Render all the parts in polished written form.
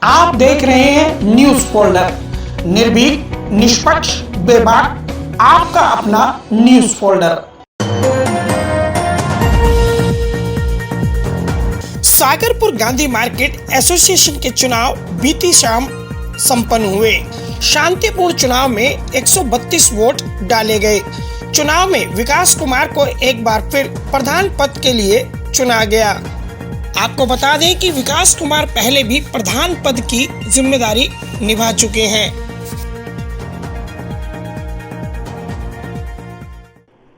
आप देख रहे हैं न्यूज फोल्डर, निर्भीक, निष्पक्ष, बेबाक, आपका अपना news folder. Sagarpur Gandhi market association के चुनाव बीती शाम संपन्न हुए। शांतिपूर्ण चुनाव में 132 वोट डाले गए। चुनाव में विकास कुमार को एक बार फिर प्रधान पद के लिए चुना गया। आपको बता दें कि विकास कुमार पहले भी प्रधान पद की जिम्मेदारी निभा चुके हैं।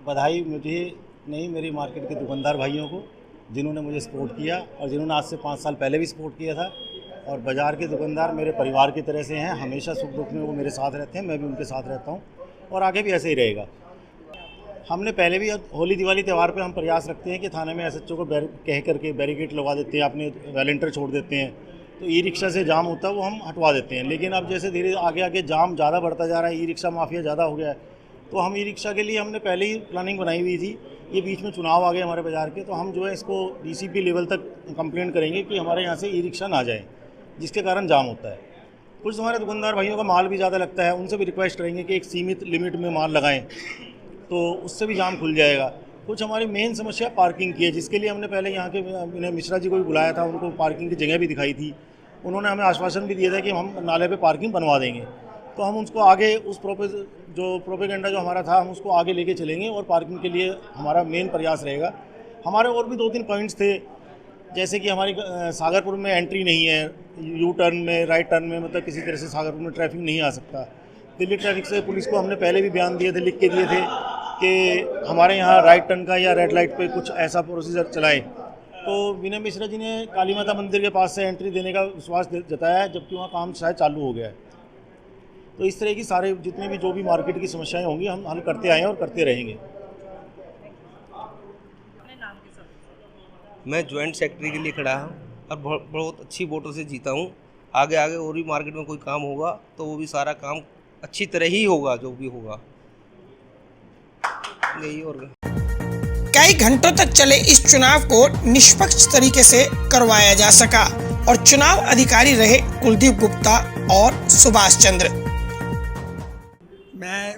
बधाई मुझे नहीं, मेरी मार्केट के दुकानदार भाइयों को, जिन्होंने मुझे सपोर्ट किया और जिन्होंने आज से 5 साल पहले भी सपोर्ट किया था। और बाज़ार के दुकानदार मेरे परिवार की तरह से हैं, हमेशा सुख दुख में वो मेरे साथ रहते हैं, मैं भी उनके साथ रहता हूँ और आगे भी ऐसे ही रहेगा। हमने पहले भी होली दिवाली त्यौहार पे हम प्रयास रखते हैं कि थाने में एसएचओ को कह करके बैरिकेड लगा देते हैं, अपने वॉलंटियर छोड़ देते हैं, तो ई रिक्शा से जाम होता है वो हम हटवा देते हैं। लेकिन अब जैसे धीरे आगे आगे जाम ज़्यादा बढ़ता जा रहा है, ई रिक्शा माफिया ज़्यादा हो गया है, तो हम ई रिक्शा के लिए हमने पहले ही प्लानिंग बनाई हुई थी। ये बीच में चुनाव आ गए हमारे बाज़ार के, तो हम जो है इसको डीसीपी लेवल तक कंप्लेन करेंगे कि हमारे यहाँ से ई रिक्शा ना जाए, जिसके कारण जाम होता है। कुछ हमारे दुकानदार भाइयों का माल भी ज़्यादा लगता है, उनसे भी रिक्वेस्ट करेंगे कि एक सीमित लिमिट में माल लगाएं, तो उससे भी जाम खुल जाएगा। कुछ हमारी मेन समस्या पार्किंग की है, जिसके लिए हमने पहले यहाँ के मिश्रा जी को भी बुलाया था, उनको पार्किंग की जगह भी दिखाई थी। उन्होंने हमें आश्वासन भी दिया था कि हम नाले पे पार्किंग बनवा देंगे, तो हम उसको आगे उस प्रोपेगेंडा जो हमारा था हम उसको आगे लेके चलेंगे और पार्किंग के लिए हमारा मेन प्रयास रहेगा। हमारे और भी 2-3 पॉइंट्स थे, जैसे कि हमारी सागरपुर में एंट्री नहीं है, यू टर्न में, राइट टर्न में, मतलब किसी तरह से सागरपुर में ट्रैफिक नहीं आ सकता। दिल्ली ट्रैफिक से पुलिस को हमने पहले भी बयान दिए थे, लिख के दिए थे कि हमारे यहाँ राइट टर्न का या रेड लाइट पे कुछ ऐसा प्रोसीजर चलाएं। तो विनय मिश्रा जी ने काली माता मंदिर के पास से एंट्री देने का विश्वास जताया है, जबकि वहाँ काम शायद चालू हो गया है। तो इस तरह की सारे जितने भी जो भी मार्केट की समस्याएं होंगी हम हल करते आए हैं और करते रहेंगे। मैं ज्वाइंट सेक्रेटरी के लिए खड़ा हूँ और बहुत अच्छी वोटों से जीता हूँ। आगे और भी मार्केट में कोई काम होगा तो वो भी सारा काम अच्छी तरह ही होगा, जो भी होगा यही होगा। कई घंटों तक चले इस चुनाव को निष्पक्ष तरीके से करवाया जा सका और चुनाव अधिकारी रहे कुलदीप गुप्ता और सुभाष चंद्र।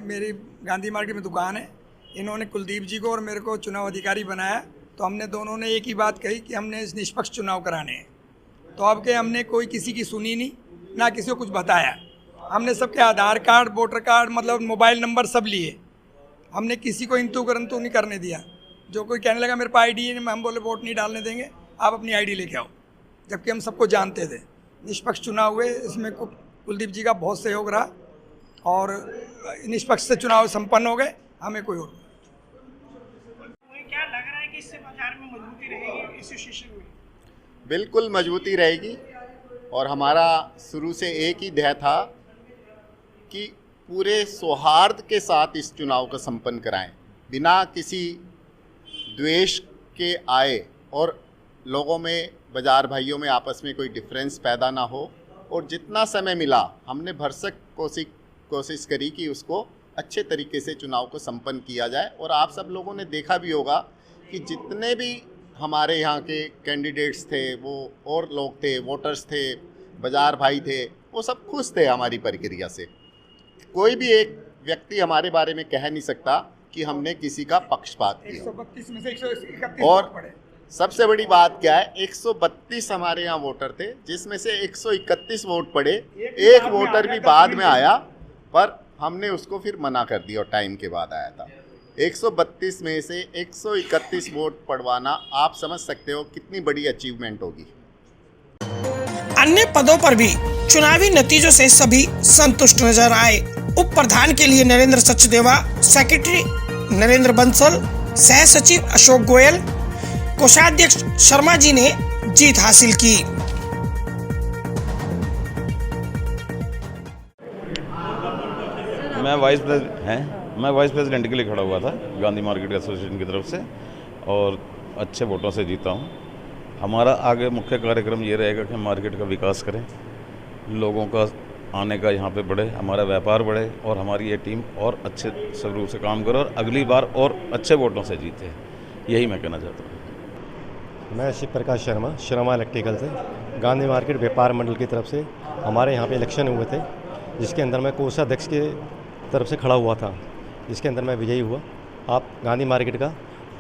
मेरी गांधी मार्केट में दुकान है, इन्होंने कुलदीप जी को और मेरे को चुनाव अधिकारी बनाया, तो हमने दोनों ने एक ही बात कही कि हमने निष्पक्ष चुनाव कराने हैं। तो अब के हमने कोई किसी की सुनी नहीं, ना किसी को कुछ बताया। हमने सबके आधार कार्ड, वोटर कार्ड, मतलब मोबाइल नंबर सब लिए। हमने किसी को इंतू करंतु नहीं करने दिया। जो कोई कहने लगा मेरे पास आईडी है, हम बोले वोट नहीं डालने देंगे, आप अपनी आईडी लेके आओ, जबकि हम सबको जानते थे। निष्पक्ष चुनाव हुए, इसमें कुलदीप जी का बहुत सहयोग रहा और निष्पक्ष से चुनाव संपन्न हो गए। हमें कोई और क्या लग रहा है कि इससे बाजार में मजबूती रहेगी एसोसिएशन में? बिल्कुल मजबूती रहेगी और हमारा शुरू से एक ही ध्येय था कि पूरे सौहार्द के साथ इस चुनाव को संपन्न कराएं, बिना किसी द्वेष के आए और लोगों में, बाजार भाइयों में आपस में कोई डिफरेंस पैदा ना हो। और जितना समय मिला हमने भरसक कोशिश करी कि उसको अच्छे तरीके से चुनाव को संपन्न किया जाए। और आप सब लोगों ने देखा भी होगा कि जितने भी हमारे यहाँ के कैंडिडेट्स थे, वो और लोग थे, वोटर्स थे, बाजार भाई थे, वो सब खुश थे हमारी प्रक्रिया से। कोई भी एक व्यक्ति हमारे बारे में कह नहीं सकता कि हमने किसी का पक्षपात किया। 132 में से 131 और सबसे बड़ी बात क्या है, 132 हमारे यहाँ वोटर थे, जिसमें से 131 वोट पड़े। एक वोटर भी बाद में आया, पर हमने उसको फिर मना कर दिया और टाइम के बाद आया था। 132 में से 131 वोट पड़वाना आप समझ सकते हो कितनी बड़ी अचीवमेंट होगी। अन्य पदों पर भी चुनावी नतीजों से सभी संतुष्ट नजर आए। उप प्रधान के लिए नरेंद्र सचदेवा, सेक्रेटरी नरेंद्र बंसल, सह सचिव अशोक गोयल, कोषाध्यक्ष शर्मा जी ने जीत हासिल की। मैं वाइस प्रेसिडेंट के लिए खड़ा हुआ था गांधी मार्केट एसोसिएशन की तरफ से और अच्छे वोटों से जीता हूं। हमारा आगे मुख्य कार्यक्रम ये रहेगा कि हम मार्केट का विकास करें, लोगों का आने का यहाँ पे बढ़े, हमारा व्यापार बढ़े और हमारी ये टीम और अच्छे रूप से काम करे और अगली बार और अच्छे वोटों से जीते। यही मैं कहना चाहता हूँ। मैं शिव प्रकाश शर्मा इलेक्ट्रिकल से गांधी मार्केट व्यापार मंडल की तरफ से हमारे यहाँ पे इलेक्शन हुए थे, जिसके अंदर मैं कोषाध्यक्ष के तरफ से खड़ा हुआ था, जिसके अंदर मैं विजयी हुआ। आप गांधी मार्केट का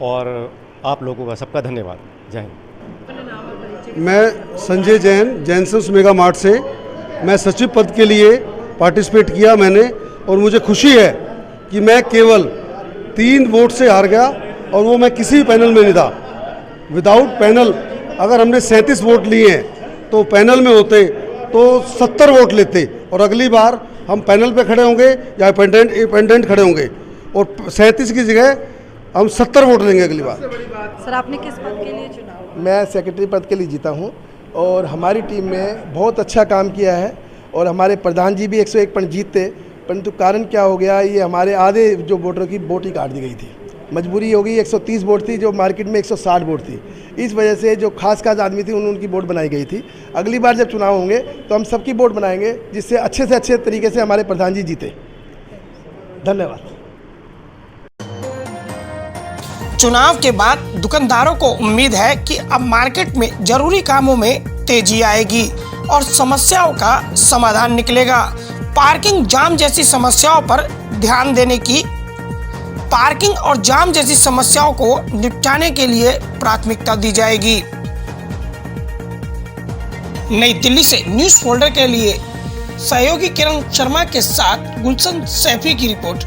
और आप लोगों का सबका धन्यवाद। जय हिंद। मैं संजय जैन जैनसन्स मेगा मार्ट से मैं सचिव पद के लिए पार्टिसिपेट किया मैंने, और मुझे खुशी है कि मैं केवल 3 वोट से हार गया, और वो मैं किसी भी पैनल में नहीं था। विदाउट पैनल अगर हमने 37 वोट लिए हैं तो पैनल में होते तो 70 वोट लेते, और अगली बार हम पैनल पे खड़े होंगे या इंडिपेंडेंट खड़े होंगे, और 37 की जगह हम 70 वोट लेंगे अगली बार। सर आपने किस पद के लिए चुना? मैं सेक्रेटरी पद के लिए जीता हूं, और हमारी टीम में बहुत अच्छा काम किया है, और हमारे प्रधान जी भी 101 पॉइंट जीतते, परंतु कारण क्या हो गया, ये हमारे आधे जो वोटरों की वोट ही काट दी गई थी। मजबूरी हो गई, 130 वोट थी जो मार्केट में 160 वोट थी, इस वजह से जो खास आदमी थी उनकी वोट बनाई गई थी। अगली बार जब चुनाव होंगे तो हम सबकी वोट बनाएंगे, जिससे अच्छे से अच्छे तरीके से हमारे प्रधान जी जीते। धन्यवाद। चुनाव के बाद दुकानदारों को उम्मीद है कि अब मार्केट में जरूरी कामों में तेजी आएगी और समस्याओं का समाधान निकलेगा। पार्किंग जाम जैसी समस्याओं पर ध्यान देने की पार्किंग और जाम जैसी समस्याओं को निपटाने के लिए प्राथमिकता दी जाएगी। नई दिल्ली से न्यूज़ फोल्डर के लिए सहयोगी किरण शर्मा के साथ गुलशन सैफी की रिपोर्ट।